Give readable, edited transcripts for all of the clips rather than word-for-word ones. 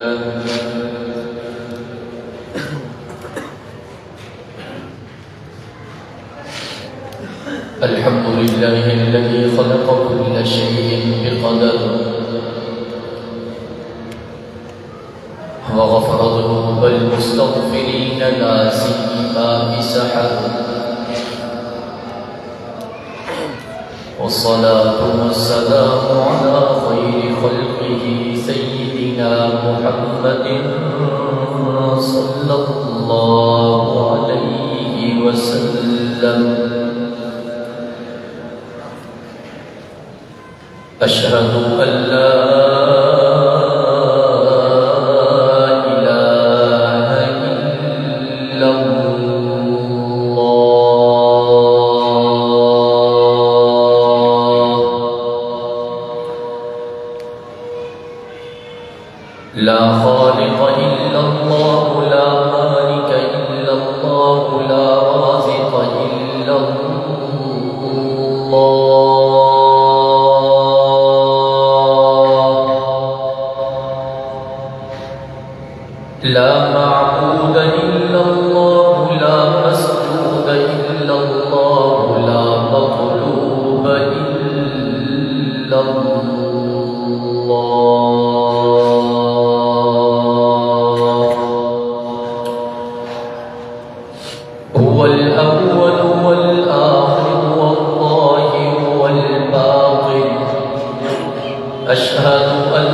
الحمد لله الذي خلق كل شيء بقدر وغفر ذنوب المستغفرين لا سيما بسحر والصلاة والسلام على خير خلقه سيدنا محمد صلى الله عليه وسلم. أشهد أن لا إله إلا الله، لا خالق إلا الله، لا مالك إلا الله، لا رازق إلا الله، لا معبود إلا الله، لا مسجود إلا الله، لا مطلوب إلا الله. هو الأول والآخر والظاهر والباطن. أشهد أن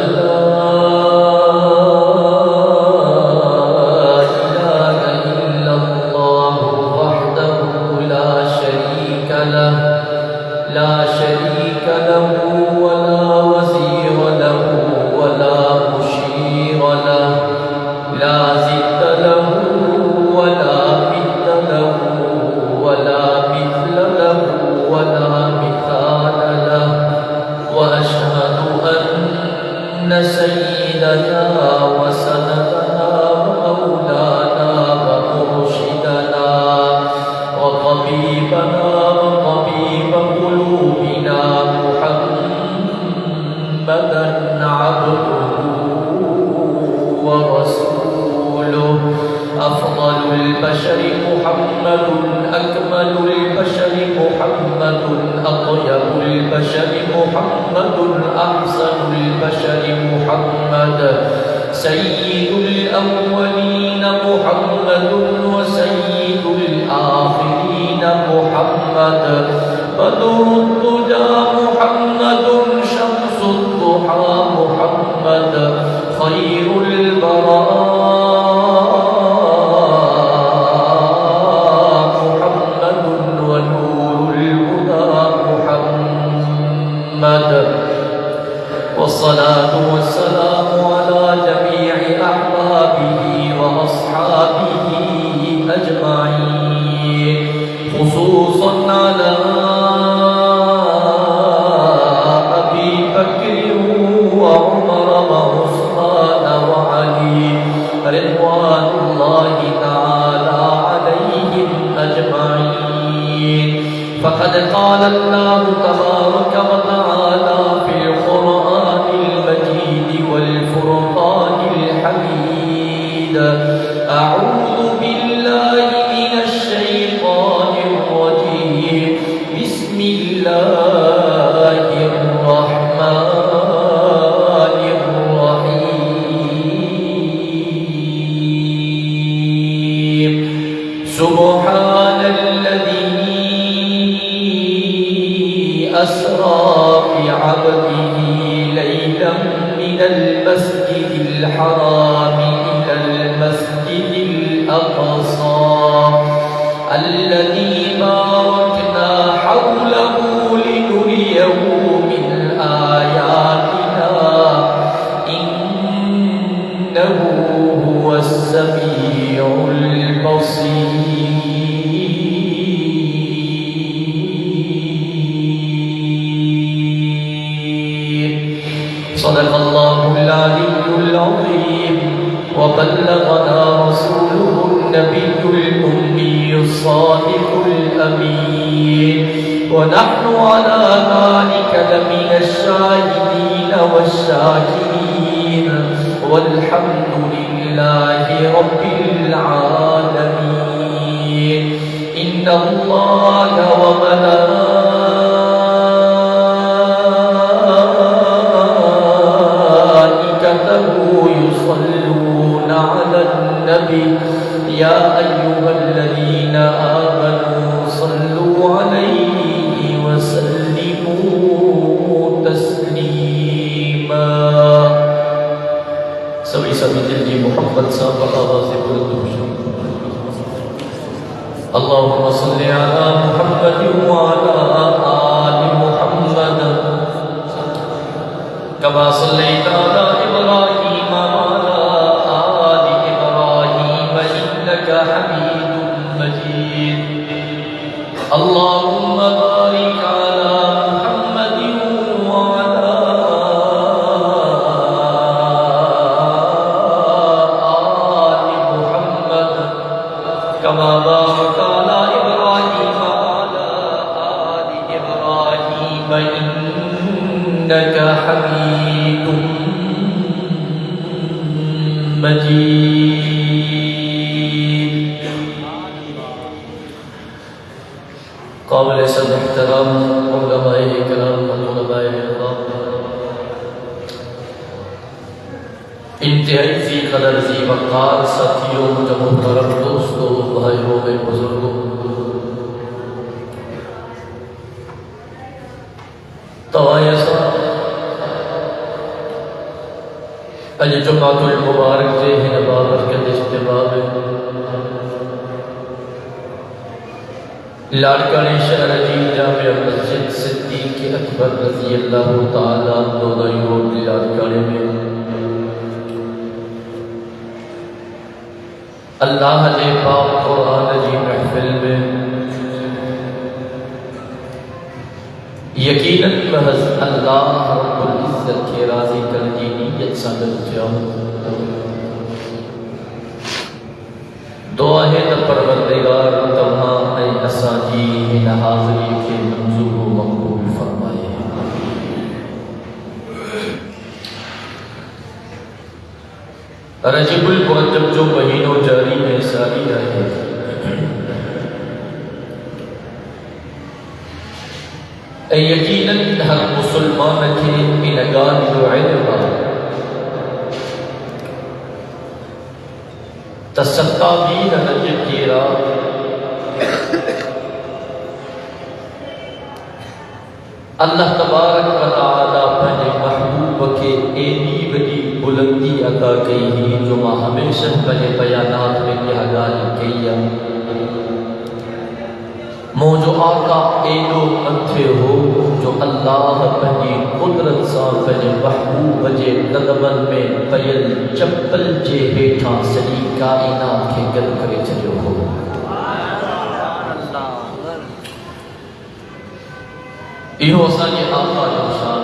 لا شريك له ولا وزير له ولا مشير له، لا ضد له ولا مثل له ولا مثل له ولا مثال له. وأشهد أن سيدنا وسندنا ومولانا ومرشدنا وطبيبنا وطبيب قلوبنا محمدا عبده ورسوله، أفضل البشر محمد، أكمل البشر محمد، أطيب البشر محمد، أحسن البشر محمد، سيد الأولين محمد وسيد الآخرين محمد، بدر الدجى محمد، شمس الضحى محمد، خير البراء محمد، ونور الهدى محمد. والصلاة والسلام على جميع أحبابه وأصحابه أجمعين، خصوصا على أبي بكر وعمر وعثمان وعلي رضوان الله تعالى عليهم أجمعين. فقد قال الله تبارك وتعالى في القرآن المجيد والفرقان الحميد: أعوذ بالله من الشيطان الرجيم، بسم الله الرحمن الرحيم. سبحان الذي أسرى بعبده ليلا من المسجد الحرام إلى المسجد الأقصى الذي باركنا حوله لنريه من آياتنا إنه هو السميع البصير. صدق الله العلي العظيم، وبلغنا رسوله النبي الأمي الصادق الأمين، ونحن على ذلك لمن الشاهدين والشاكرين والحمد لله رب العالمين. إن الله وملائكته يصلون على النبي يا أيها الذين آمنوا صلوا عليه وسلموا تسليما. سبھی جلدی محمد صاحب آواز بلند اللهم صل على محمد وعلى آل محمد كما صليت على إبراهيم وعلى آل إبراهيم إنك حميد مجيد. اللهم بارك على محمد وعلى آل محمد كما باركت على إبراهيم وعلى آل إبراهيم إنك حميد مجيد. قابل صد احترام علماء کرام طلباء احترام، انتہائی ذی قدر ذی وقار ساتھیوں، محترم دوستوں، بھائیوں میں بزرگوں، توائیسا اج جمعۃ المبارک جے ہن بابرکت اجتماع میں لاڑکانی شہر جی جامع مسجد صدیق اکبر رضی اللہ تعالیٰ عنہ روڈ لاڑکانی میں اللہ نے پاک قرآن جی محفل میں یقیناً محض اللہ رب العزت کے راضی کرنے نیت سامل جاؤں. دعا ہے نہ پروردگار تمام اے اساجی ان حاضری کے منظور و مقبول فرمائے. رجب المرجب جو مہینوں جاری ہے ساری رہے، اے یقیناً ہر مسلمان کے انگان جو علم تستابین رجب کی رات اللہ تبارک و تعالی اپنے محبوب کے اینی بڑی بلندی عطا کی ہی جو ماں ہمیشہ پہلے بیانات میں کیا گالی کیا موجو آقا اینو متھے ہو جو اللہ پہنی قدرت سا پہنی محبوب جے قدمن میں پیل چپل جے بیٹھا سلی کائنات کے گل کرے چلو ہو. یہ ساجے آقا جو شان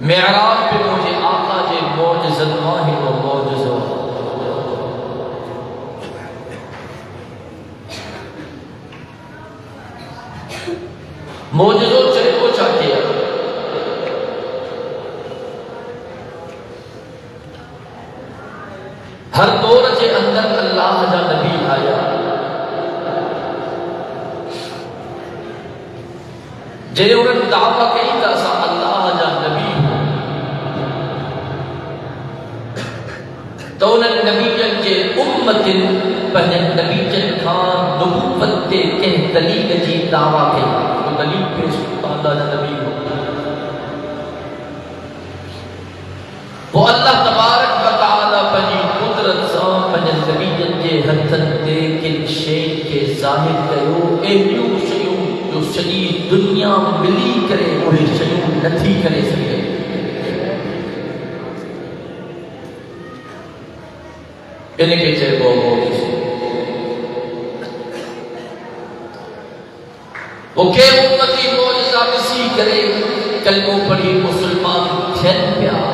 معراج پہ مجھے آقا جے معجزت ماہی و معجزہ معجزوں چلے کو چاہتے ہیں. ہر دور کے اندر اللہ جا نبی آیا جے انہوں دعویٰ کئی تا سا اللہ جا نبی ہو تو انہوں نبی جن کے امت پہنے نبی جن خان نبوت تے کہ دلیل جی دعویٰ کئی تو دلیل پیش اللہ جا نبی ہو. وہ اللہ تبارک و تعالی پنی قدرت سا پنی نبی جن کے ہتھن تے کن شیئی کے ظاہر کہو ایلیو شیوں جو شدید دنیا ملی کرے وہی شیوں نتھی کرے سکے. انہیں کے چاہے وہ موجود سے وہ کہ امتی موجزہ کسی کرے کلموں پڑھی مسلمان تھین پیار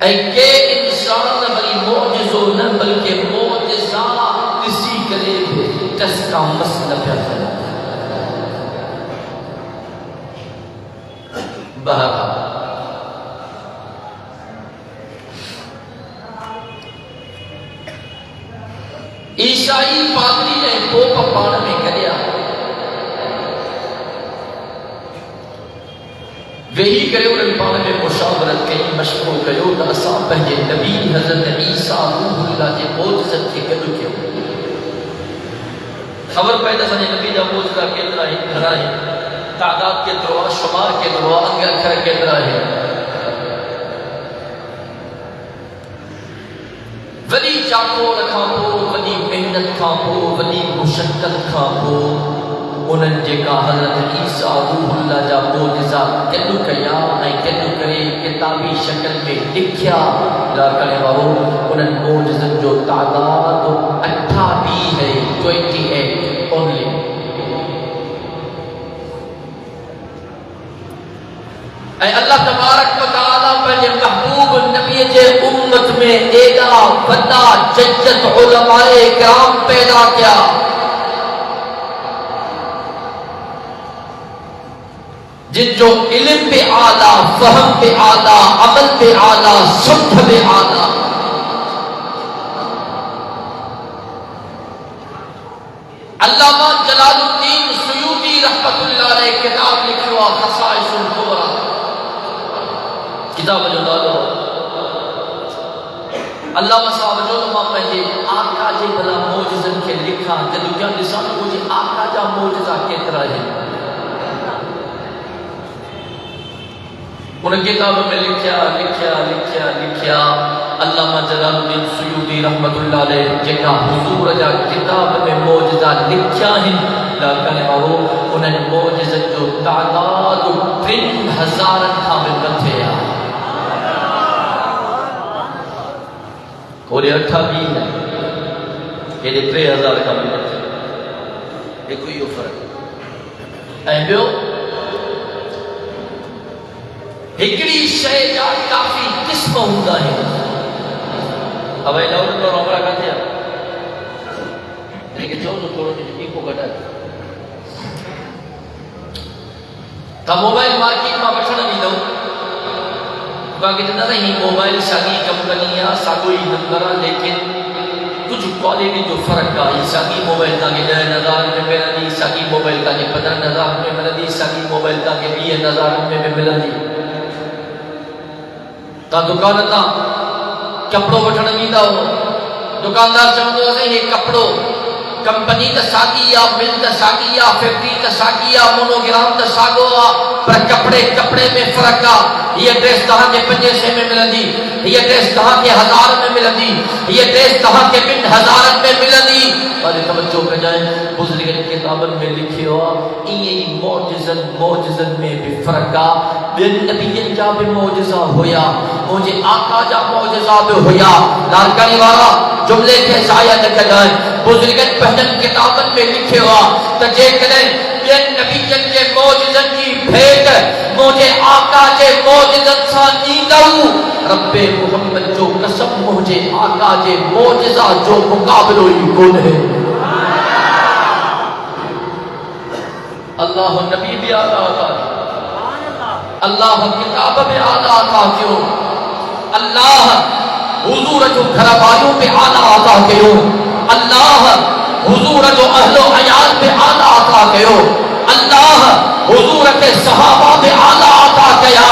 اے کہ انسان بلی موجزوں نہ بلکہ موجزہ کسی کرے جس کا مسئلہ پیار بہرحال عیسائی پادری نے پوپ پاڑ میں کریا وہی کرے انہوں پاڑ میں مشاورت کئی مشورو کیو تا اساں پہنجے نبی حضرت عیسیٰ روح اللہ جے معجزت کے گڈو کیو خبر پیدا سنے نبی دا معجزہ کیترا ہے گھرا ہے تعداد کے دروا شمار کے دروا انگ اکھر کے درا ہے ولی چاکو رکھا پو ولی محنت کھا پو ولی مشقت کھا پو انہن جیکا حضرت عیسیٰ روح اللہ جا معجزہ کدو کیا نہیں کدو کرے کتابی شکل میں لکھیا لا کرے بابو انہن معجزن جو تعداد 28 ہے 28 only اے اللہ تبارک و تعالیٰ پہلے محبوب نبی جے امت میں ایڈا بڑا ججت علماء کرام پیدا کیا جن جو علم پہ آلہ فہم پہ آلہ عمل پہ آلہ سمجھ پہ آلہ علامہ جلال الدین سیوطی رحمت اللہ علیہ کتاب لکھوا خصائص الکبریٰ کتاب جو نالو علامہ صاحب جو ماں پہنجے آقا جے بلا معجزن کے لکھا جدو کیا نسان کو جی آقا جا معجزہ کترا ہے انہیں کتاب میں لکھیا علامہ جلال الدین سیوطی رحمت اللہ علیہ جکا حضور جا کتاب میں معجزہ لکھیا ہیں لیکن وہ انہیں معجزہ جو تعداد 3000 تھا میں بتھیا اور یہ 28 ہے یہ 3000 کا میں بتھیا یہ کوئی فرق اے بیو ہکڑی شے جا کافی قسم ہوندا ہے اب اے لاؤ تو عمرہ کرتے ہیں لیکن جو تھوڑا جی کو گڈا تا موبائل مارکیٹ میں بٹھن نہیں دو باقی تو نہیں موبائل ساگی کمپنیاں ساگوئی نمبر لیکن کچھ کوالٹی جو فرق ہے ساگی موبائل تا کے 10,000 میں ملندی ساگی موبائل تا کے 15,000 میں ملندی ساگی موبائل تا کے 20,000 میں ملندی تا دکان تا کپڑو وٹھن ویندا ہو دکاندار چوندو اسے یہ کپڑو کمپنی تا ساگی یا مل تا ساگی یا فیکٹری تا ساگی یا مونوگرام تا ساگو پر کپڑے میں فرق آ یہ ڈریس کہاں کے 500 میں ملندی یہ ڈریس کہاں کے 1000 میں ملندی یہ ڈریس کہاں کے 1000 میں ملندی اور توجہ کر جائیں بزرگ کتابن میں لکھے ہوا یہ معجزن میں بھی فرق آ بن نبیین جا بھی معجزہ ہویا مجھے آقا جا معجزہ بھی ہویا لارکانی والا جملے کے ضائع نہ کر جائیں بزرگن پہنن کتابن میں لکھے ہوا تجھے کریں بن نبیین کے معجزن کی بھیٹ مجھے آقا جے معجزت سا نیندو رب محمد جو قسم مجھے آقا جے معجزہ جو مقابلو ہی کون ہے اللہ نبی بھی آقا آقا اللہ کتاب میں آقا آقا کیوں اللہ حضور جو گھر والوں پہ آقا آقا کیوں اللہ حضور جو اہل و عیال پہ آقا آقا کیوں اللہ حضور کے صحابہ میں آلہ عطا کیا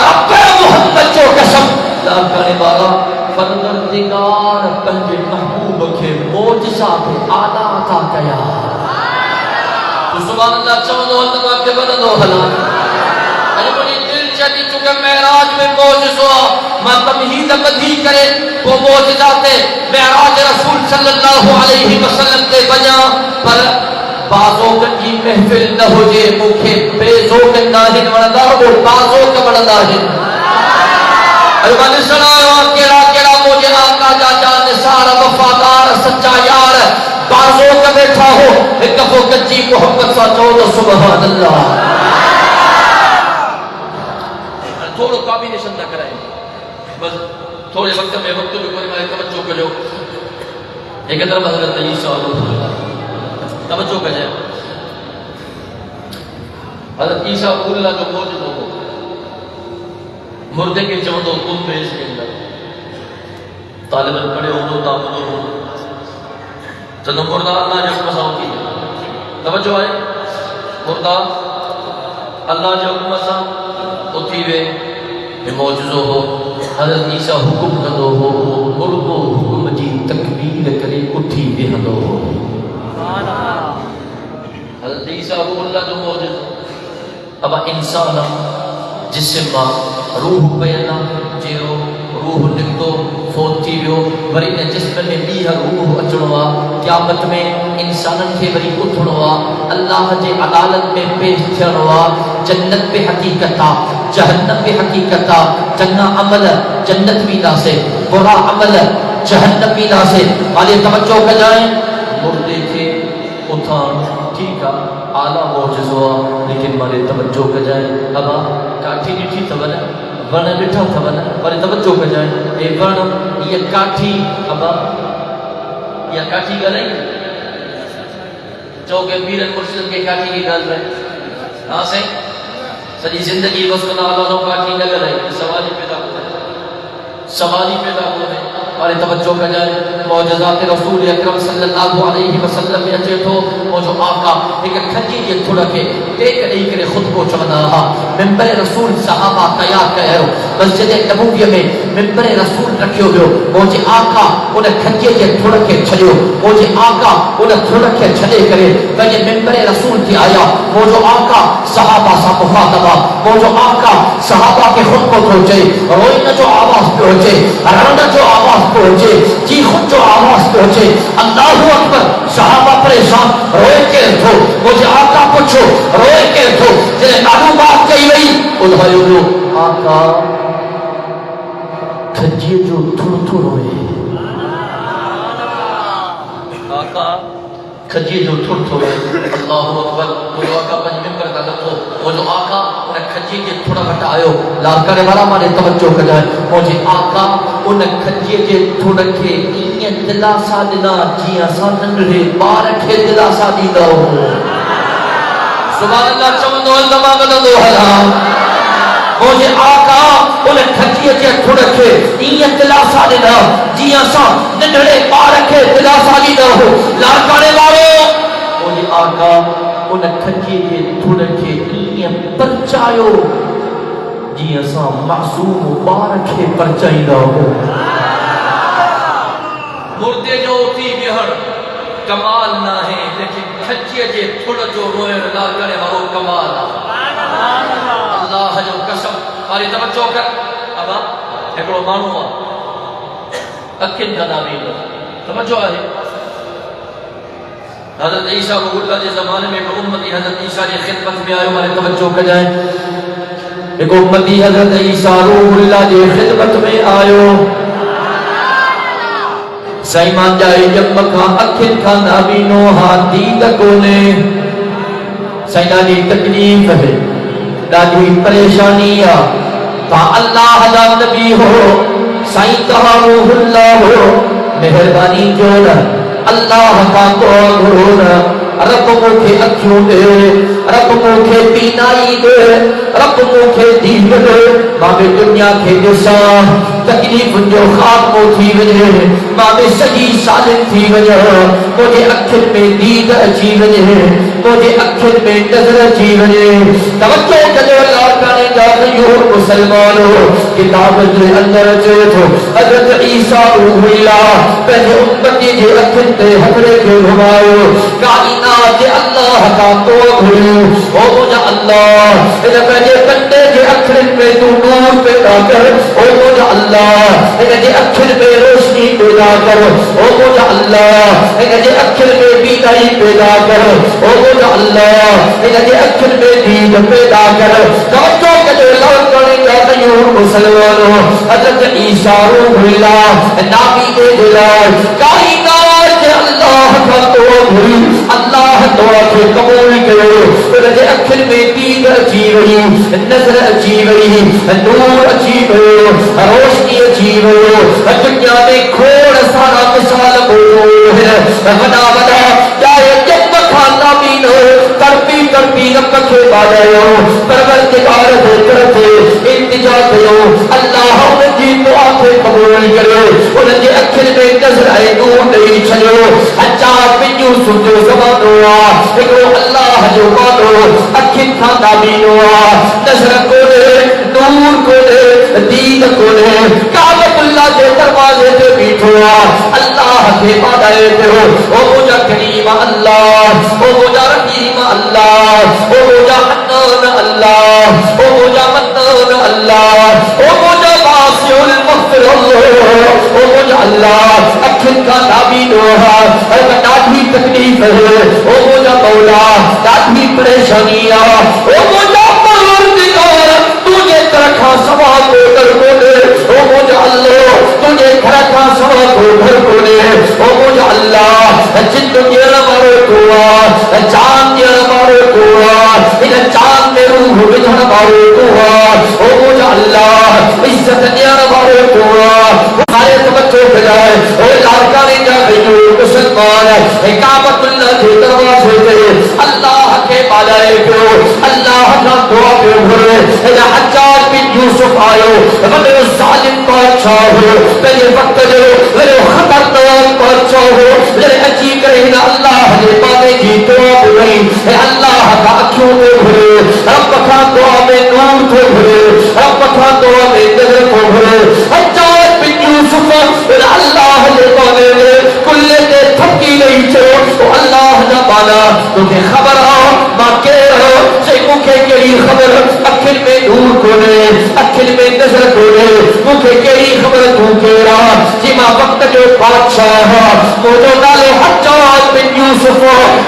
رب محمد جو قسم لا کرنے والا پروردگار پنجے محبوب کے معجزہ میں آلہ عطا کیا تو سبحان اللہ چاہوں اللہ کے بلدو حلال اجھے مجھے دل چاہتی چکے معراج میں معجزہ میں تمہید بدھی کرے وہ معجزات معراج رسول صلی اللہ علیہ وسلم کے بجا پر بازو کنجی محفل نہ ہو جے مکھے بیزو کننا ہن وڑا وہ بازو کا بڑا ہن ایمان سنایا کیڑا مجھے آقا جا جان نثار وفادار سچا یار بازو کا بیٹھا ہو ایک دفعہ کنجی محمد سا چودہ سبحان اللہ تھوڑا کامبینیشن نہ کرائیں بس تھوڑے وقت میں وقت بھی کوئی میں توجہ کرو ایک طرف حضرت عیسیٰ توجہ کر جائے حضرت عیسیٰ اللہ جو موجود ہو مردے کے چودوں تم پیش کے اندر طالب علم پڑے ہو تو تعبد ہو جدو مردہ اللہ جو مساؤ کی توجہ آئے مردہ اللہ جو مساؤ اتھی وے موجزو ہو حضرت عیسیٰ حکم کندو ہو مردو حکم جی تکبیر کرے اتھی وے ہندو ہو حضرت عیسیٰ حکم اللہ جو موجزو اب انسان جسم روح پیدا جیرو روح نکتو فوت تھی ویو وری نے جسم میں بیہ روح اچڑوا قیامت میں انسانن کے وری اٹھڑوا اللہ جے عدالت میں پیش تھڑوا جنت پہ حقیقتا جہنم پہ حقیقتا چنگا عمل جنت بھی ناسے برا عمل جہنم بھی ناسے والے توجہ کر جائیں مردے کے اتھان ٹھیک ہے اعلیٰ معجزہ لیکن والے توجہ کر جائیں ابا کاٹھی ڈٹھی تبنا ون ڈٹھا تبنا والے توجہ کر جائیں اے ون یہ کاٹھی ابا یہ کاٹھی کا نہیں چوکے پیرن مرشد کے کاٹھی کی گل ہے ہاں سے ساری زندگی بس کو اللہ نو کاٹھی نہ کرے سوالی پیدا ہوئے اور توجہ کر جائے معجزات رسول اکرم صلی اللہ علیہ وسلم میں اچھے تو وہ جو آقا ایک کھجی کے تھوڑا کے ٹیک نہیں کرے خود کو چڑھنا رہا ممبر رسول صحابہ تیار کہے ہو مسجد نبویہ میں ممبر رسول رکھے ہو وہ جو آقا انہیں کھجی کے تھوڑا کے چھلے ہو وہ جو آقا انہیں تھوڑا کے چھلے کرے وجہ ممبر رسول کی آیا وہ جو آقا صحابہ سا مخاطبہ وہ جو آقا صحابہ کے خود کو پہنچے روئنا جو آواز پہنچے رڑنا جو آواز پہنچے جی خود جو آواز پہنچے اللہ اکبر صحابہ پریشان روئے کے رکھو مجھے آقا پوچھو روئے کے رکھو جنہیں معلومات کہی گئی ادھائیو لو آقا کھجیے جو تھوڑ روئے آقا کھجیے جو تھوڑ روئے اللہ اکبر وہ جو آقا پنج ممبر کا دکھو وہ جو آقا انہیں کھجیے کے تھوڑا بٹا آئیو لار کرے والا مانے توجہ کر جائے مجھے آقا انہیں کھجیے کے تھوڑا کے این دلا سا دینا جی آسان ننڈے بار کے دلا سا دینا ہو سبحان اللہ چمندو اللہ مددو حرام مجھے آقا انہیں کھجیے کے تھوڑا کے این دلا سا دینا جی آسان ننڈے بار کے دلا سا دینا ہو لار کرے والو مجھے آقا انہیں کھجیے کے تھوڑا کے این پرچایو جی اساں معصوم مبارک ہے پرچائی دا ہو مردے جو ہوتی بہر کمال نہ ہے لیکن کھچیے جے تھوڑا جو روئے رلا کرے وہ کمال اللہ جو قسم آری توجہ کر ابا ایکڑو مانو اکھن کا نامین توجہ ہے حضرت عیسیٰ کو اللہ کے زمانے میں ایک امتی حضرت عیسیٰ کی خدمت میں آئے ہمارے توجہ کر جائیں ایک امتی حضرت عیسیٰ روح اللہ کی خدمت میں آئے سائمان جائے جب مکہ اکھن کا نابینو ہاتھی تکونے سائنہ دی تکلیف ہے دادی پریشانی تا اللہ دا نبی ہو سائن کہا روح اللہ ہو مہربانی جوڑا اللہ کا تو گھوڑا رب مکھے اکھیوں دے رب مکھے بینائی دے رب مکھے دین دے ماں دنیا کے جسا تکلیف جو خاتمو تھی وجہ ماں صحیح سالم تھی وجہ مجھے اکھن میں دید اچھی وجہ مجھے اکھن میں نظر اچھی وجہ توجہ کرو اللہ کرنے جا غیور مسلمانوں کتاب کے اندر چیتو حضرت عیسیٰ روح اللہ پہلے امتی جے اکھن تے حضرے کے گھمائیو کائنات اللہ کا تو گھڑیو او مجھا اللہ انہیں پہلے کنڈے جے اکھن میں تو نور پیدا کر او مجھا اللہ انہیں جے اکھن میں روشنی پیدا کر او مجھا اللہ انہیں جے اکھن میں بینائی پیدا کر او مجھا اللہ انہیں جے اکھن میں دید پیدا کر توجہ کے جو لوگ کرنے کا غیور مسلمانوں حضرت عیسیٰ روح اللہ نبی دے دلال کائنات اللہ کا تو گھڑی اللہ دعا کے قبول کرو انہیں اکھن میں دید اچھی وئی نظر اچھی وئی نور اچھی وئی روشنی اچھی وئی دنیا میں کھوڑ سارا مثال موجود ہے بنا بنا جائے جب کھانا بھی نو ترپی رب کے بادے ہو پروردگار دے کرتے التجا کیو اللہ انہاں جی دعا کے قبول کرے انہاں جی اکھن میں نظر آئے نور نہیں چھڑو حجاج بن یوسف جو زبان ہوا ایکو اللہ جو مانو اکھن تھا نابین ہوا نظر کونے نور کونے دین کونے کعبۃ اللہ کے دروازے تے بیٹھوا اللہ کے بادائے تے ہو او مجھا کریم اللہ او مجھا رحیم اللہ او مجھا حنان اللہ او مجھا منان اللہ او مجھا واسع المغفر اللہ او مجھا اللہ اکھن کا نابین ہوا اور ڈاڈھی تکلیف ہے او مجھا مولا ڈاڈھی پریشانیاں او مجھا پروردگار تجھے ترکھا سوا کو در کونے او مجھا اللہ تجھے ترکھا سوا کو در کونے او مجھا اللہ جن دنیا مارو کوا جان دیا مارو کوا ان جان میں روح بدھن مارو کوا او مجھا اللہ عزت دیا مارو کوا ہمارے توجہ بجائے او لارکانی جا بیو مسلمان کعبۃ اللہ کے دروازے سے اللہ کے بالائے کو اللہ کا دعا پہ بھرے حجاج بن یوسف آئے بڑے ظالم بادشاہ ہو پہلے وقت جو بڑے خطرناک بادشاہ ہو میرے عجیب کرے اللہ نے باتیں کی دعا بھرے اللہ کا اکھیوں میں بھرے رب کا دعا میں نور کو بھرے رب کا دعا میں نظر کو بھرے حجاج بن یوسف اللہ نے باتیں کلے نے تھکی نہیں چھو تو اللہ نہ بانا تمہیں خبر آؤ ماں کہہ رہا سے مکھے کیلی خبر اکھل میں نور کونے اکھل میں نظر کونے مکھے کیلی خبر تو کہہ رہا جمع وقت جو بادشاہ موجو نالے حجاج بن یوسف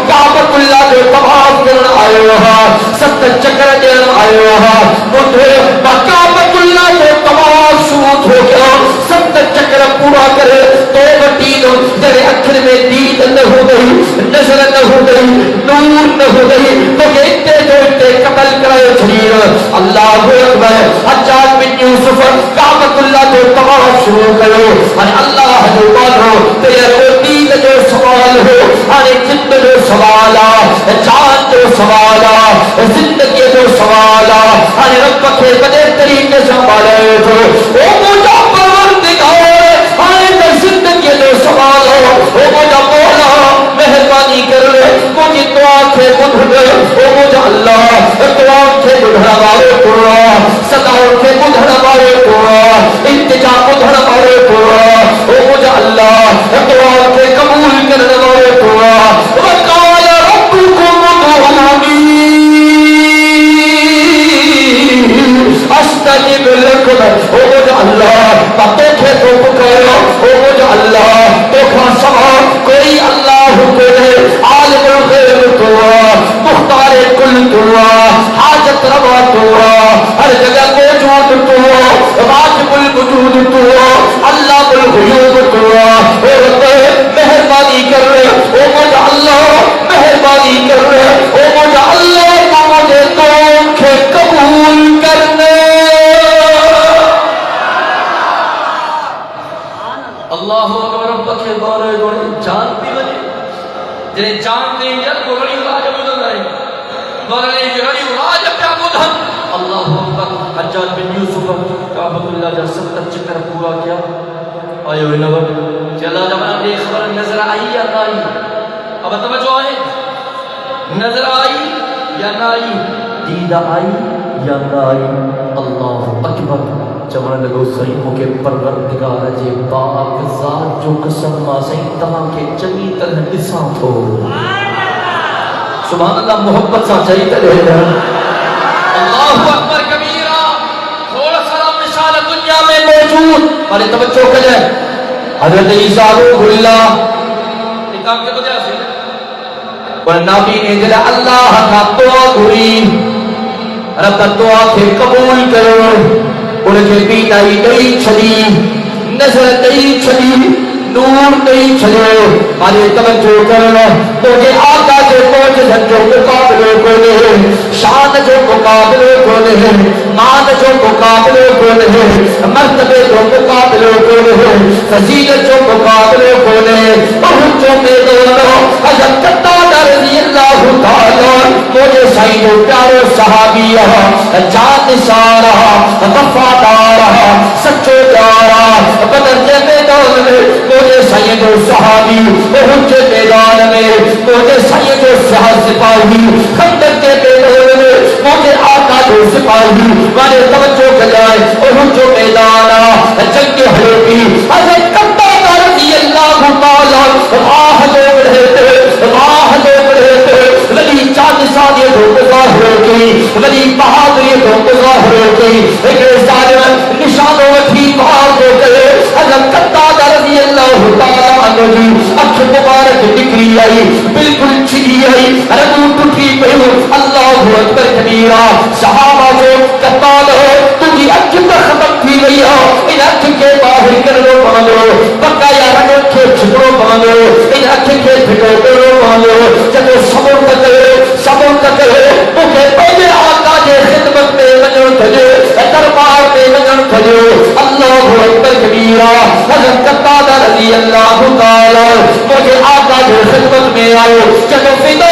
کعبۃ اللہ جو طواف کرن آئے رہا ست چکر دین آئے رہا مجھے کعبۃ اللہ جو طواف شروع ہو گیا ست چکر پورا کرے تو بٹین تیرے اکھل میں دید نہ ہو گئی نظر نہ ہو گئی نور نہ ہو گئی تو کہ اتے جو اتے قتل کرائے چھڑیر اللہ اکبر حجاج بن یوسف کعبۃ اللہ جو طواف شروع کرو اور اللہ جو مانو تیرے کو دید جو سوال ہو اور جن جو سوالا جان جو سوالا زندگی جو سوالا اور رب کے بدے طریقے سے مالے تو او مجھا پروردگار اور زندگی جو سوال ہو او مجھا مولا مہربانی کر لے مجھے دعا کے بدھڑ او مجھا اللہ دعا کے بدھڑ والے پورا صداؤں کے بدھڑ والے پورا انتجا بدھڑ والے پورا او مجھا اللہ دعا کے قبول کرنے والے پورا وقال ربكم ادعوني استجب لكم او مجھا اللہ پتے تھے تو پکارو او مجھا اللہ تو خاصا کوئی اللہ کو عالم الغیب تو مختار کل تو حاجت روا تو ہر جگہ موجود تو واجب الوجود تو اللہ الغیوب تو مہربانی کر رہے او مجھا اللہ مہربانی کر رہے او مجھا اللہ مجھے تو قبول کرنے اللہ اکبر رب کے بارے گوڑے جان بھی بنے جنہیں جان نہیں جل گوڑی راج بدن آئے گوڑے گوڑی راج پیا بدن اللہ اکبر حجاج بن یوسف کعبۃ اللہ جب 70 چکر پورا کیا آئے ہوئے نور چلا جب نے خبر نظر آئی یا نہ آئی اب توجہ آئے نظر آئی یا نہ آئی دید آئی یا نہ آئی اللہ اکبر چمن لگو صحیح موقع پروردگار جے پاک ذات جو قسم ما صحیح تمام کے چنگی طرح ڈساں تھو سبحان اللہ محبت سا چاہیے رہے اللہ اکبر کبیرہ تھوڑا سا مثال دنیا میں موجود اور توجہ کرے حضرت عیسیٰ روح اللہ نکام کے بدیا سے اور نبی نے دل اللہ کا دعا گھری رب دعا کے قبول کرو ان کے بینائی نہیں چھڑی نظر نہیں چھڑی نور نہیں چھڑے مارے توجہ کرنا مجھے آقا جو معجزت جو مقابلے کو نہیں شان جو مقابلے کو نہیں مان جو مقابلے کو نہیں مرتبے جو مقابلے کو نہیں فضیلت جو مقابلے کو نہیں بہت جو میدانوں حضرت قطادہ رضی اللہ اللہ تعالی مجھے سائیں پیارو صحابی جان نثار وفادار سچو پیارا بدر کے میدان میں مجھے سائیں صحابی احد کے میدان میں مجھے سائیں سپاہی خندق کے میدان میں مجھے آقا جو سپاہی والے توجہ کرائے احد جو میدان جنگ حریبی حضرت قتادہ رضی اللہ تعالی راہ لوگ رہے تھے ولی چاند سادی تو ظاہر ہو گئی ولی بہادری تو ظاہر ہو گئی ایک ظالم نشانوں وٹھی بار ہو گئے حضرت قتادہ رضی اللہ تعالی عنہ کی اکھ مبارک نکلی آئی بالکل چھلی آئی رگو ٹوٹی پئی اللہ اکبر کبیرہ صحابہ جو قتادہ تجھی اکھ پر ختم تھی گئی ان اکھ کے باہر کر لو پانو بقایا رگو کے چھپڑو پانو ان اکھ کے پھٹو کرو پانو جب صبر کرے مجھے پہلے آقا کے خدمت میں وجن تھجو دربار میں وجن تھجو اللہ اکبر کبیرہ حضرت قتادہ رضی اللہ تعالی مجھے آقا کے خدمت میں آئے جب فدا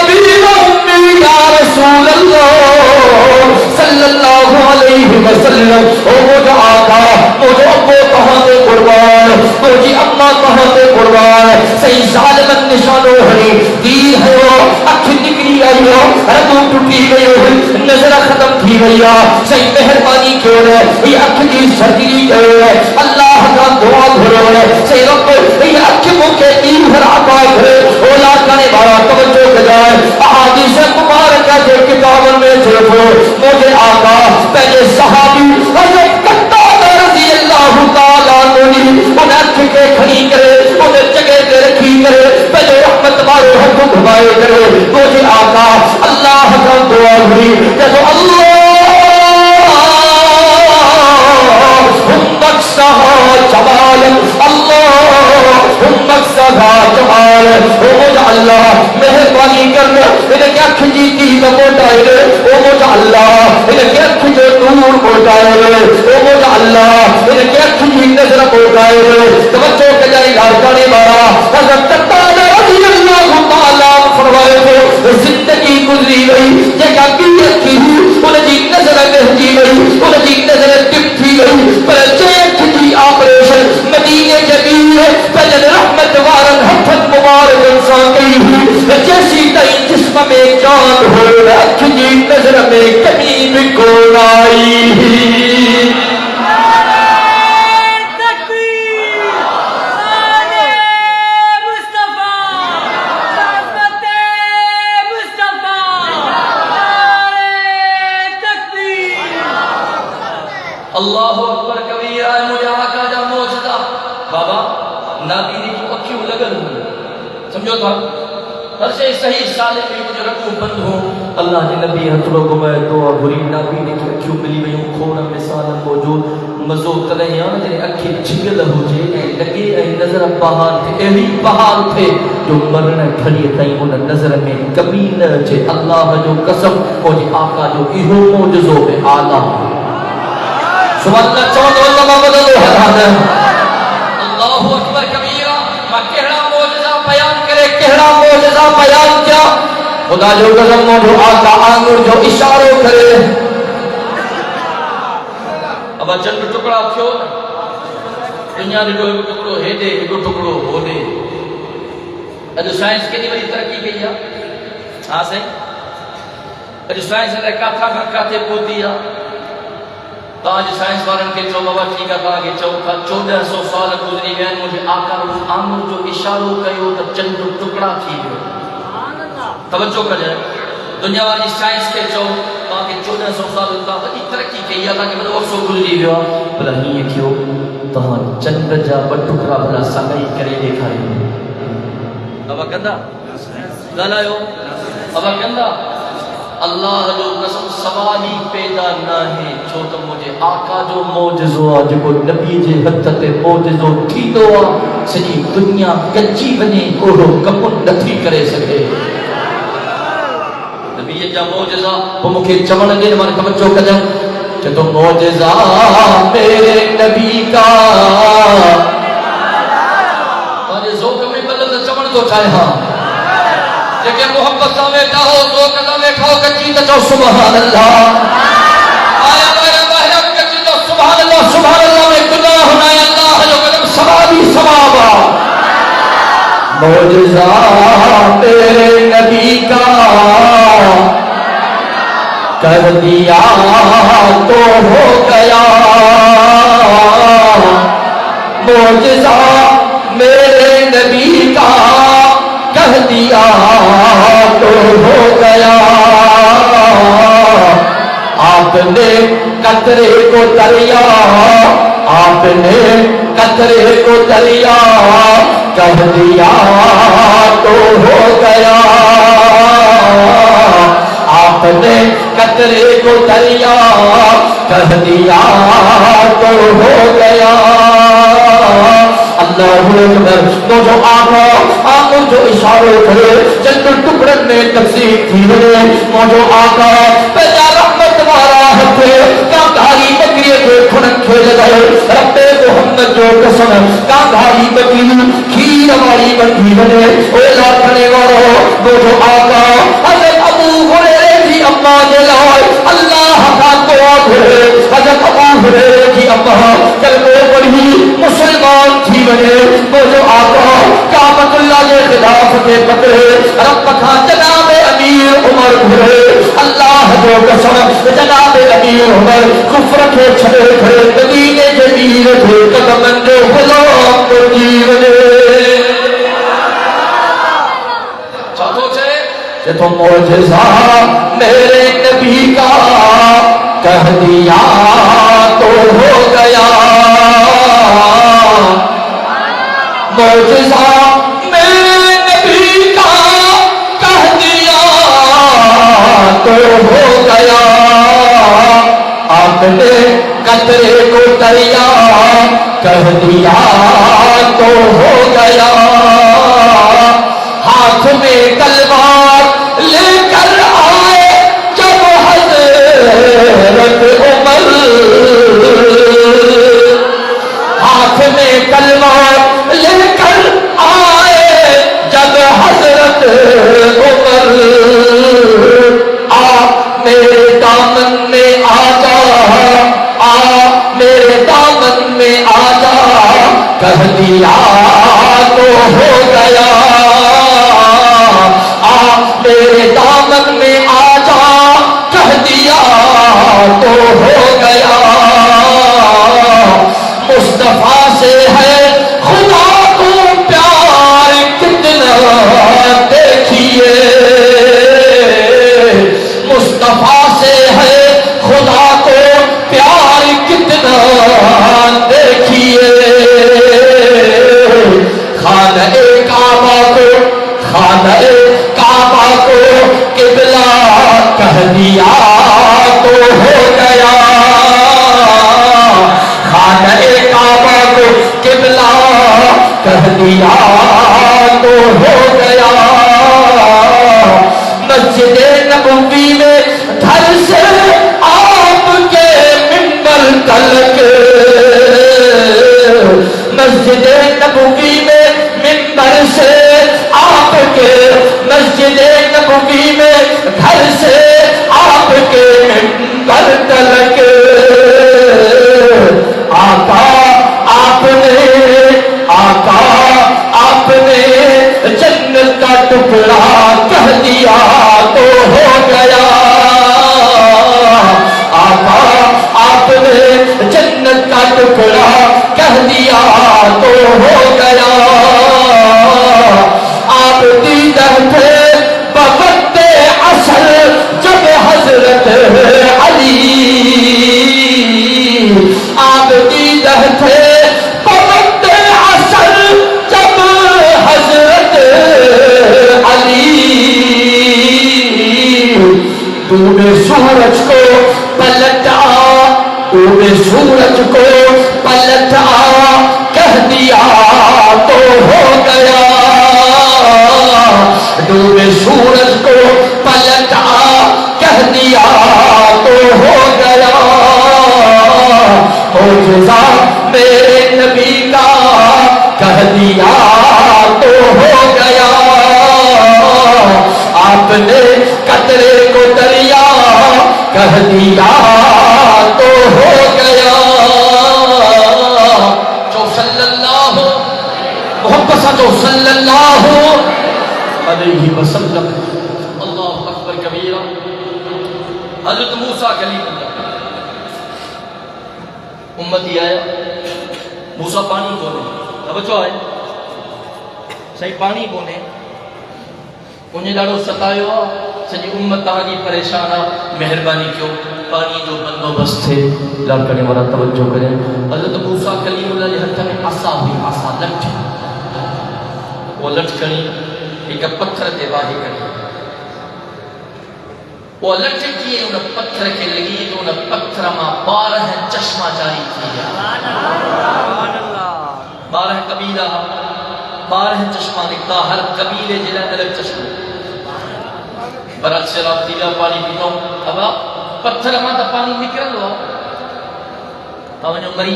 بھی یا رسول اللہ صلی اللہ علیہ وسلم او مجھے آقا مجھے ابو کہاں دے قربان مجھے اماں کہاں دے قربان صحیح ظالمت نشانو ہری دیر ہے اکھ نکلی آئی ہو رگو ٹوٹی گئی ہو نظر ختم تھی گئی ہو صحیح مہربانی کیوں ہے یہ اکھ کی سردی کیوں ہے اللہ کا دعا بھرو ہے صحیح رب یہ اکھ موکے دین بھر عطا کرے اولا کرنے والا توجہ کرائے احادیث مبارکہ کے کتابوں میں صرف مجھے آقا پہلے صحابی حضرت قتادہ رضی اللہ تعالیٰ عنہ ان اکھ کے کھڑی کرے انہیں جگہ پہ رکھی کرے پہلے رحمت مارو حکم گھمائے کرے مجھے آقا اللہ کا دعا ہوئی جب اللہ مقصدہ جمال مقصدہ جمال مجھے اللہ مہربانی کرنا انہیں کیا کھجیتی موٹائے رہے او مجھے اللہ انہیں کیا کھجے نور موٹائے رہے او مجھے اللہ انہیں کیا کھجی نظر موٹائے رہے توجہ کے جائے لارکانے بارا حضرت قتادہ رضی اللہ تعالیٰ فرمائے کو زندگی گزری گئی جگہ بیت کی انہیں جی نظر مہنجی گئی انہیں جی نظر ٹپ تھی گئی پر چیک کی آپریشن مدینے جبیر پجل رحمت وارن حفظ مبارک انسان گئی ہوئی جیسی تئی جسم میں جان ہو رکھ جی نظر میں کمی بھی کون آئی اللہ اکبر کبیرہ مجھے آقا جا موجزہ بابا نبی نے جو اکھیوں لگن سمجھو تھا ہر سے صحیح سالے میں مجھے رکھوں بند ہوں اللہ نے نبی حضروں کو میں دعا بھری نبی نے جو اکھیوں ملی ویوں کھونا مثال موجود مزو تلے آن جنہیں اکھی چھگل ہو جے لگے اے نظر پہاڑ تھے اہی پہاڑ تھے جو مرن کھڑی تھیں ان نظر میں کمی نہ چھے اللہ جو قسم مجھے آقا جو ایہو موجزوں میں آلہ سبحان اللہ چودہ اللہ بدلو حدانہ اللہ اکبر کبیرہ میں کہڑا موجزہ بیان کرے کہڑا موجزہ بیان کیا خدا جو قسم موجو آقا آنگر جو اشاروں کرے اب جن ٹکڑا کیوں دنیا نے جو ٹکڑو ہے دے جو ٹکڑو ہو دے اجو سائنس کے دی بڑی ترقی کی ہے ہاں سے اجو سائنس نے کہا تھا کہتے کو دیا تاج سائنس وارن کے چو بابا ٹھیک ہے کہ چوکا 1400 سال گزری گئے مجھے آقا روح آمر جو اشاروں کہو تو چند ٹکڑا تھی گئے توجہ کر جائے دنیا والی سائنس کے چو کہ 1400 سال کا بڑی ترقی کی ہے تاکہ بڑا وقت گزری گیا بلا ہی کیوں تہاں چند جا بڑ ٹکڑا بلا سنگئی کرے دیکھا رہے ابا کندہ گالایو ابا کندہ اللہ جو قسم سوالی پیدا نہ ہے چھو تو مجھے آقا جو موجزو آج کو نبی جے حدت موجزو تھی دو سجی دنیا کچی بنے اوڑو کپن نتھی کرے سکے نبی جا موجزہ وہ مکھے چمن دے ہمارے توجہ کر جائیں کہ تو موجزہ میرے نبی کا مجھے ذوق میں بدل چمن تو چاہے ہاں لیکن محبت سے بیٹھا ہو دو قدم بیٹھا ہو کچی تو سبحان اللہ آیا میرا بہرہ کچی تو سبحان اللہ میں گناہ ہونا ہے اللہ جو قدم ثوابی ثوابا معجزہ تیرے نبی کا کر دیا تو ہو گیا معجزہ میرے نبی کا کہہ دیا تو ہو گیا آپ نے قطرے کو دریا آپ نے قطرے کو دریا کہہ دیا تو ہو گیا آپ نے قطرے کو دریا کہہ دیا تو ہو گیا اللہ اکبر تو جو آقا جو اشارے کرے جنت ٹکڑن میں تقسیم تھی وہ جو آقا پیدا رحمت والا ہے کاندھاری بکری کے کھنک کھیل گئے رب محمد جو قسم کاندھاری بکری کھیر والی بکری بنے اولا بنے والو وہ جو آقا حضرت ابو ہریرہ کی اما جلال اللہ کا دعا بھرے حضرت ابو ہریرہ کی اما کلمہ پڑھی مسلمان تھی بنے وہ جو آقا کعبۃ اللہ کے خلاف کے پکڑے رب کا جناب امیر عمر بھرے اللہ جو قسم جناب امیر عمر کفر کے چھڑے کھڑے مدینے جمیر تھے قدم جو غلام کو جیونے چاہتو چھے کہ تو معجزہ میرے نبی کا کہہ دیا تو ہو گیا معجزہ میرے نبی کا کہہ دیا تو ہو گیا آپ نے قطرے کو دریا کہہ دیا تو ہو گیا ہاتھ میں تلوار لے کر آئے جب حضرت عمر ہاتھ میں تلوار لے کر آئے جب حضرت عمر آپ میرے دامن میں آ جا آپ میرے دامن میں آ جا کہہ دیا تو ہو گیا آپ میرے دامن میں آ جا کہہ دیا تو ہو گیا مصطفیٰ سے ہے خدا کو پیار کتنا دیکھیے مصطفیٰ سے ہے خدا کو پیار کتنا دیکھیے خانہ کعبہ کو قبلہ کہہ دیا تو ہو گیا خانہ کعبہ کو قبلہ کہہ دیا تو ہو گیا مسجد نبوی میں گھر سے آپ کے منبر تلک مسجد نبوی میں منبر سے آپ کے مسجد نبوی میں گھر سے آپ کے منبر تلک آقا آپ نے جنت کا ٹکڑا کہہ دیا تو ہو گیا آقا آپ نے جنت کا ٹکڑا کہہ دیا تو ہو گیا آپ دیدہ تھے بوقت عصر جب حضرت علی آپ دیدہ تھے بوقت عصر جب حضرت علی ڈوبے سورج کو پلٹا ڈوبے سورج کو پلٹا کہہ دیا تو ہو گیا ڈوبے سورج کو پلٹا کہہ دیا تو ہو گیا معجزہ میرے نبی کا کہہ دیا تو ہو گیا کہہ دیا تو ہو گیا، جو صلی اللہ محبت سے جو صلی اللہ علیہ وسلم. اللہ اکبر کبیرہ. حضرت موسیٰ کلیم اللہ امتی آیا. موسیٰ پانی کونے توجہ ہے صحیح پانی کونے انہیں ڈاڑو ستایو سجی امت تہاں پریشان مہربانی کیوں پانی جو بندوبست تھے لال کرنے والا توجہ کریں. حضرت موسیٰ کلیم اللہ کے ہاتھ میں عصا ہوئی، عصا لٹ، وہ لٹ کھڑی ایک پتھر تے واہی کری، وہ لٹ کیے ان پتھر کے لگی تو ان پتھر ماں 12 چشمہ جاری کیا. 12 قبیلہ 12 چشمہ نکتا، ہر قبیلے جلے الگ چشمہ. برات سے رات دیگا پانی پیتا ہوں، اب پتھر ماں تا پانی نکل لو تا ونیو مری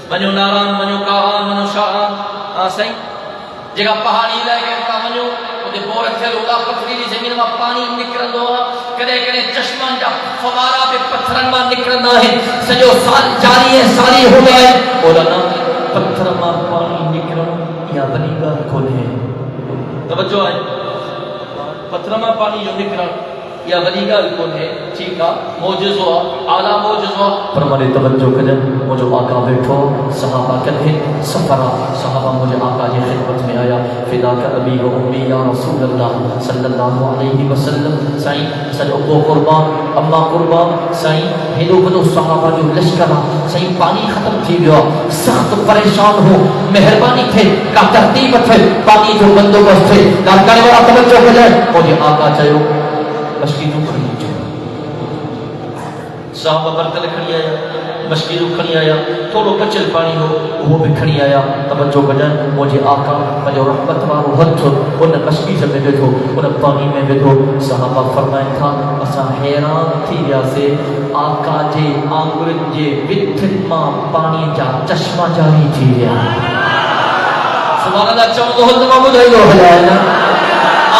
ونیو ناران ونیو کاغان ونیو شاہان سائیں جگہ پہاڑی لائے گئے تا ونیو وہ بور تھے لولا پتھریلی زمین میں پانی نکل لو کدے کدے چشمہ جا فوارا پہ پتھرن میں نکلنا ہے سجو سال جاری ہے ساری ہو گئے مولانا پتھر میں پانی نکلنا یا بنی گار کھولے توجہ ہے پتھر میں پانی جو نکلنا یا ولی گال کون ہے ٹھیک ہے موجز ہوا اعلیٰ موجز ہوا پر ہمارے توجہ کریں وہ جو آقا بیٹھو صحابہ کہتے سفرہ صحابہ مجھے آقا کی خدمت میں آیا فدا کا ابی و امی یا رسول اللہ صلی اللہ علیہ وسلم سائیں سج ابو قربان اما قربان سائیں ہیلو بدو صحابہ جو لشکرہ سائیں پانی ختم تھی گیا سخت پریشان ہو مہربانی تھے کا ترتیب تھے پانی جو بندوبست تھے لاکھانے والا توجہ کریں مجھے آقا چاہیو مشکیلوں کھڑی جو صحابہ برکت کھڑی آیا مشکیلوں کھڑی آیا تھوڑو کچل پانی ہو وہ بھی کھڑی آیا توجہ بجن مجھے آقا مجھے رحمت وارو ہتھ ان مشکیل میں بیٹھو ان پانی میں بیٹھو صحابہ فرمائیں تھا اسا حیران تھی گیا سے آقا جے آنگرن جے وتھن ماں پانی جا چشمہ جاری تھی گیا سبحان اللہ چون دو ہلدمہ بدھائی دو ہلائے نا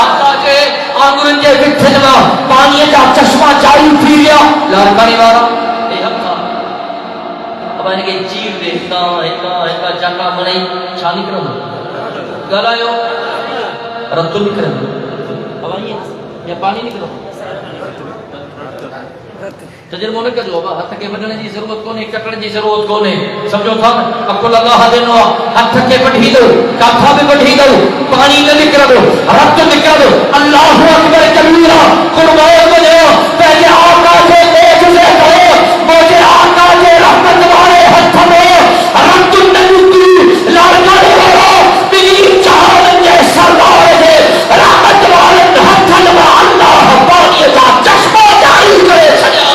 آقا جے آنگرن جے وتھن ماں پانی جا چشمہ جاری تھی گیا لارکانی وارا اے ہم تھا اب آنے کے چیر دیکھتا ایکا جاکا منائی چھا نکرہ دو گلائیو رتو نکرہ دو اب آئیے یا پانی نکرہ تجربہ نہ کر لو با ہاتھ کے بڑھنے کی ضرورت کونے ککڑ کی ضرورت کونے سمجھو تھا اکل اللہ دنوا ہاتھ کے بڑھی دو کاتھا بھی بڑھی دو پانی نہ نکرہ دو رت نکرہ دو اللہ اکبر کبیرہ قربان بجے پہلے آقا سے موجزے کرو مجھے آقا سے رحمت والے ہاتھ میں رت نکری لڑکانے والا بلی چاہن جیسا لائے رحمت والے ہاتھ میں اللہ پانی کا چشمہ جاری کرے سجا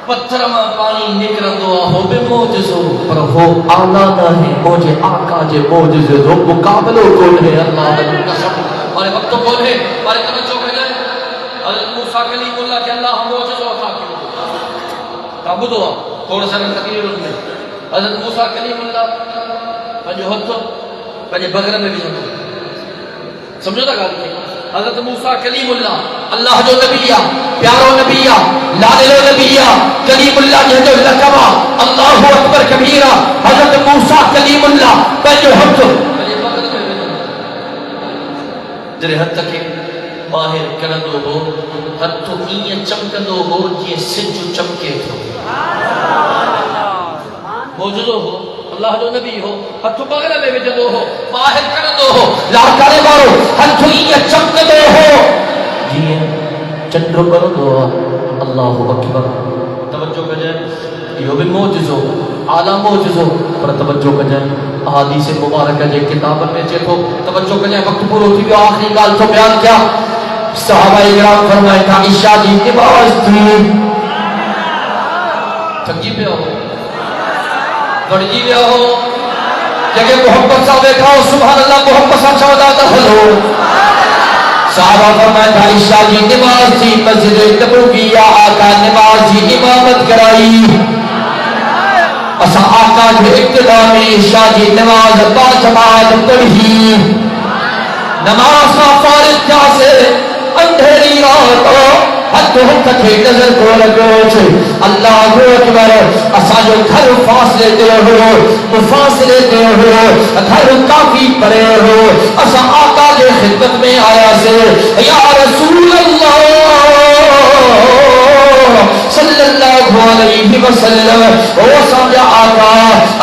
پتھر میں پانی نکرندو ہو بے موجزو پر ہو آلہ نہ ہے مجھے آقا جے موجزے دو مقابلو کون ہے اللہ بلو قسم اور وقت کون ہے اور توجہ کریں حضرت موسیٰ کلیم اللہ کہ اللہ موجزو عطا کیوں تابو دعا تھوڑا سا تقریر ان میں حضرت موسیٰ کلیم اللہ پنجو ہتھو پنجے بغر میں بھی ہتھو سمجھو تا گال کی حضرت موسیٰ کلیم اللہ اللہ جو نبیہ پیارو نبیہ لالو نبیہ کلیم اللہ جو لقبہ اللہ اکبر کبیرہ حضرت موسیٰ کلیم اللہ پنجو ہتھو پنجے بغر میں بھی جرے حد تک باہر کرندو ہو ہتھو این چمکندو ہو جی سجو چمکے تھو موجودو ہو اللہ جو نبی ہو ہتھو بغیر میں وجدو ہو باہر کرندو ہو لاکارے مارو ہتھو این چمکندو ہو جی چندر کرندو اللہ اکبر توجہ کجائے یہ بھی موجزو اعلیٰ موجزو پر توجہ کجائے احادیث مبارکہ جے کتابن میں چیتو توجہ کجائے وقت پورو تھی گیا آخری گال تو بیان کیا صحابہ اکرام فرمائے تھا عشاء جی نماز تھی تھکی پہ ہو گڑجی پہ ہو جگہ محمد صاحب بیٹھا ہو سبحان اللہ محمد صاحب شہدہ دخل ہو صحابہ فرمائے تھا عشاء جی نماز تھی مسجد نبوی یا آقا نماز جی امامت کرائی آج ابتدا میں عشاء کی نماز با جماعت پڑھی، نماز کا فارغ تھا سے اندھیری رات ہتھ کٹھے نظر کو لگو اللہ اکبر اسا جو گھر فاصلے تے ہو فاصلے تے ہو گھر کافی پرے ہو اسا آقا کے خدمت میں آیا سے یا رسول اللہ صلی اللہ علیہ وسلم او سامیا آقا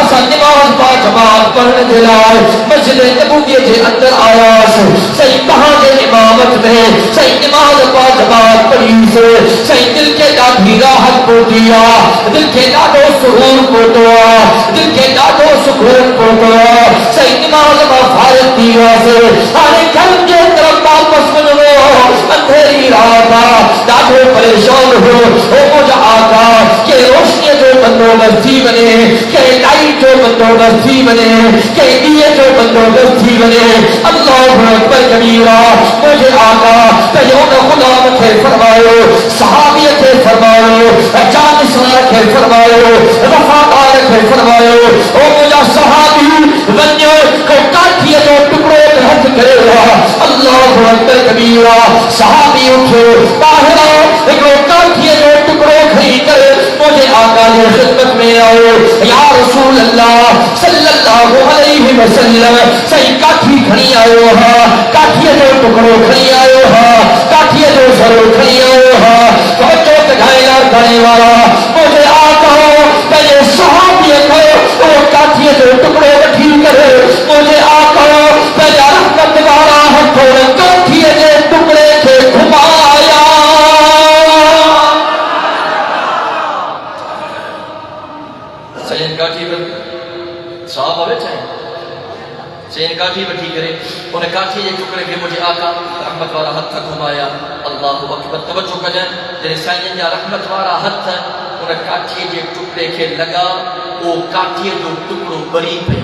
اسا نماز با جماعت پڑھنے دے لائے مسجد نبوی کے اندر آیا سے صحیح کہاں دے امامت میں صحیح نماز با جماعت پڑھی سے صحیح دل کے ڈاڈھی راحت کو دیا دل کے ڈاڈو سکون کو دیا دل کے ڈاڈو سکون کو دیا صحیح نماز با فارغ دیا سے آنے گھر کے طرف واپس منو اندھیری رات ڈاڈو پریشان ہو مجھے آقا کہ روشنی جو بندوبستی بنے کہ لائٹ جو بندوبستی بنے کہ دیے جو بندوبستی بنے اللہ اکبر کبیرہ مجھے آقا پیون خدا مکھے فرمائے صحابیت فرمائے جانشان کے فرمائے وفادار کے فرمائے او مجھا صحابی بنیو کو کاٹھیے جو ٹکڑوں کے ہاتھ کرے رہا اللہ اکبر کبیرہ صحابی اٹھے باہر ایک کاٹھیے جو ٹکڑوں کھڑی کر مجھے آقا کی خدمت میں آؤ یا رسول اللہ صلی اللہ علیہ وسلم صحیح کاٹھی کھڑی آئے ہاں کاٹھیے جو ٹکڑوں کھڑی آئے ہاں کاٹھیے جو سرو کھڑی آئے ہاں توجہ کھائیلا کرنے والا مجھے آقا پہلے صحابیت ہو وہ کاٹھیے جو ٹکڑوں کھڑی کرے مجھے آقا پہلے رحمت والا ہتھوڑ کاٹھیے جو ٹکڑے کے گھمایا سین کاٹھی پر صحابہ بیٹھے ہیں سین کاٹھی پر ٹھیک کرے انہیں کاٹھی یہ ٹکڑے کے مجھے آقا رحمت والا ہتھ گھمایا اللہ اکبر توجہ کر جائیں جنہیں سائن یا رحمت والا ہتھ انہیں کاٹھی یہ ٹکڑے کے لگا وہ کاٹھی جو ٹکڑوں بری پہ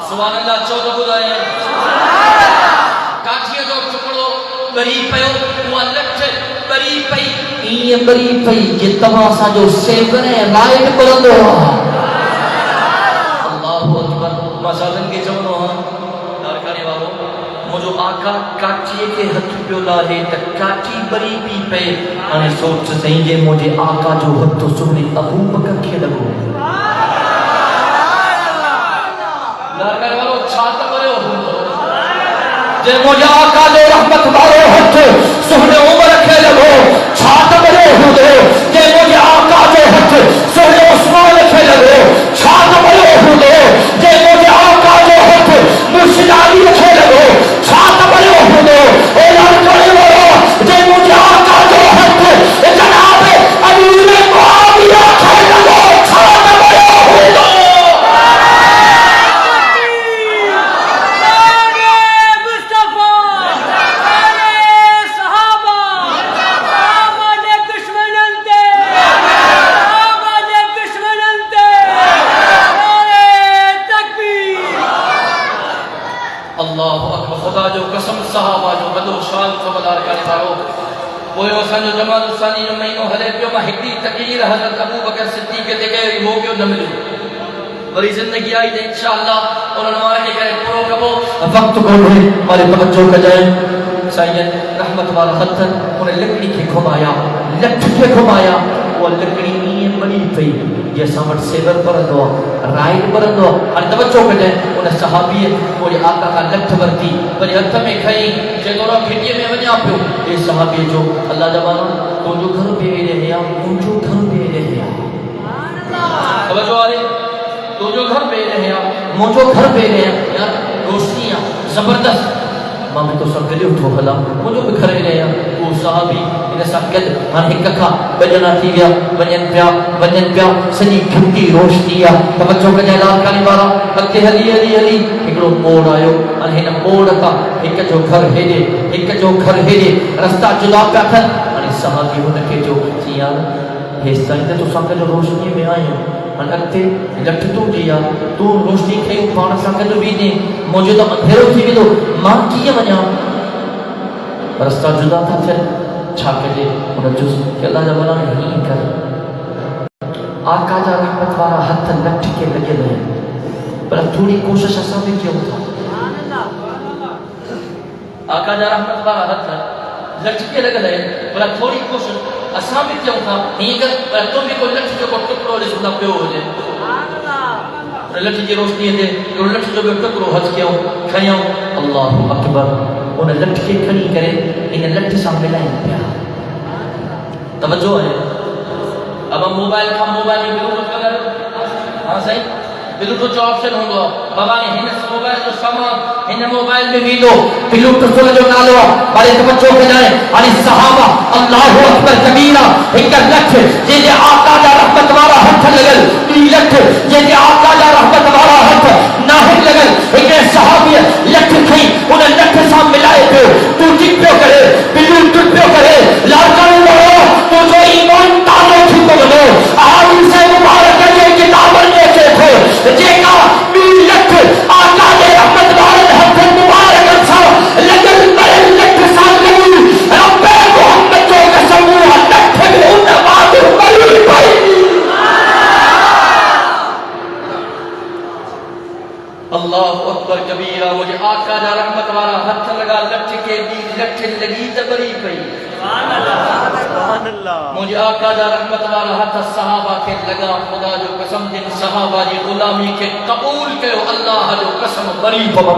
سبحان اللہ چودہ خدائیں کاٹھی جو ٹکڑوں بری پہ وہ لٹھ بری پہ یہ بری پہ یہ تماسا جو سیون ہے رائٹ پرندو اللہ اکبر مسالن کے جمنو ہاں دارکانے والوں مجھو آقا کاٹھیے کے ہتھ پیو لالے تک کاٹھی بری پی پہ آنے سوچ سہیں جے مجھے آقا جو ہتھ سبری ابو بکر کے لگو دارکانے والوں چھاتا کرے ہو جے مجھے آقا جو رحمت والو ہتھ سبری عمر کے لگو چھاتا کرے ہو دے جے مجھے آقا جو ہتھ سبری عثمان کے لگو چھاتا کرے ہو دے جے مجھے آقا جو ہتھ مرشد علی کے لگو چھاتا کرے ہو دے اعلان کرے والا جے مجھے آقا جو ہتھ جناب امیر معاویہ کے لگو چھاتا کرے ہو دے صحابہ جو بدو شان خبردار کرنے والو وہ اسان جو جماعت ثانی جو مہینوں ہلے پیو ما ہکڑی تقریر حضرت ابو بکر صدیق کے دیکھے ہو گیو نہ ملو وری زندگی آئی دے انشاءاللہ اور انوار کے کرے پرو کبو وقت کو ہے ہمارے توجہ کا جائے سید رحمت والا ہتھ انہیں لکڑی کے گھمایا لٹھ کے گھمایا وہ لکڑی نہیں بنی پئی یہ سامٹ سیور پرندو رائٹ پرندو اور توجہ کر جائے انہیں صحابی مجھے آقا کا لٹھ ورتی ولی ہتھ میں کھئی جے دورا پھٹیے میں ونیا پیو یہ صحابی جو اللہ جوانا تو جو گھر پہ رہے ہیں جو گھر پہ رہے ہیں توجہ آ رہی تو جو گھر پہ رہے ہیں مجھو گھر پہ رہے ہیں یار روشنیاں زبردست ماں میں تو سب گلے اٹھو خلا مجھو بھی گھر رہے ہیں وہ صحابی انہیں ساتھ گل ہاں ہکا کھا بجنا تھی گیا بنین پیا سنی گھنٹی روشنی توجہ کا جائلات کانی بارا اگتے ہلی ہکڑو موڑ آئو انہیں موڑ کا ایک جو گھر ہیڈے رستہ جدا پیا تھن انہیں صحابی ان کے جو چیان حصہ ہی تو سانکہ جو روشنی میں آئے ہیں اگتے لٹھ تو دیا تو روشنی کھئی پانا سانکہ جو بھی دیں موجودہ اندھیرو تھی بھی دو ماں کیے منیا رستہ جدا تھا پھر چھا کے لے انہیں جس کہ اللہ جب اللہ نہیں کر آقا جا رحمت والا ہتھ لٹ کے لگے رہے پر تھوڑی کوشش اساں بھی کیوں تھا آقا جا رحمت والا ہتھ لٹ کے لگے رہے پر تھوڑی کوشش اساں بھی کیوں تھا نہیں کر پر تم بھی کوئی لٹ جو کو ٹکڑو لے سنا پیو ہو جائے لٹ کی روشنی دے جو لٹ جو بھی ٹکڑو ہتھ کیوں کھیوں اللہ اکبر ان لٹ کے کھڑی کرے ان لٹ سا ملائیں پیا توجہ ہے اب موبائل کا موبائل میں بلوٹوتھ کر ہاں صحیح بلوٹوتھ جو آپشن ہوگا بابا نے ہن موبائل جو سامان ہن موبائل میں ویڈیو بلوٹوتھ جو نالو بڑے توجہ ہو جائے علی صحابہ اللہ اکبر کبیرہ ایک لکھ جے آقا دا رحمت والا ہتھ لگل ای لکھ جے آقا دا رحمت والا ہتھ ناہر لگل ایک صحابی لکھ کھئی ان لکھ سا ملائے پہ تو ٹک پہ کرے بلوٹوتھ پہ کرے لاکھوں لوگ تو جو ایمان تالو تھی تو بنو آدم سے مبارک جے کتاب نے سے تھے جے کا بی لکھ آقا دے رحمت والا ہتھ مبارک سا لگل پر لکھ سا لگل رب محمد جو قسم لکھ بھی ان بعد بلی پئی اللہ اکبر کبیرہ مجھے آقا دا رحمت والا ہتھ لگا لٹھ کے دی لٹھ لگی تبری پئی سبحان اللہ مجھے آقا دا رحمت والا ہتھ صحابہ کے لگا خدا جو قسم دن صحابہ دی غلامی کے قبول کرو اللہ جو قسم بری پبا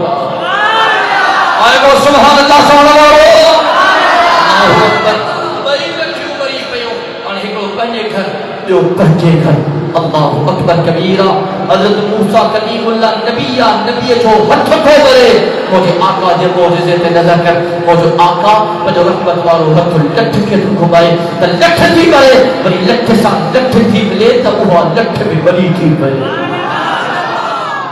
آئے وہ سبحان اللہ اللہ اکبر بری لٹھیو بری پیو اور ہکڑو پہنے گھر جو پہنے گھر اللہ اکبر کبیرہ حضرت موسیٰ کلیم اللہ نبی جو ہتھ کو برے مجھے آقا دے معجزے تے نظر کر مجھے آقا جو رحمت والو ہتھ لٹھ کے گھمائے تا لٹھ تھی برے بری لٹھ سا لٹھ تھی ملے تا وہ لٹھ بھی بری تھی برے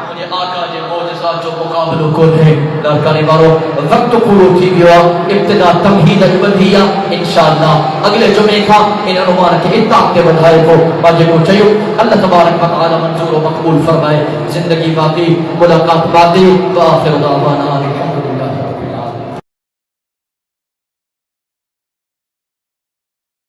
مجھے آقا دے معجزات جو مقابلوں کو ہے لڑکانی بارو وقت پورو تھی گیا ابتدا تمہید اجبدیہ انشاءاللہ اگلے جمعے کا ان عنوان کے اتاق کے بدھائے کو باجے کو چاہیو اللہ تبارک و تعالی منظور و مقبول فرمائے زندگی باقی ملاقات باقی و آخر دعوانا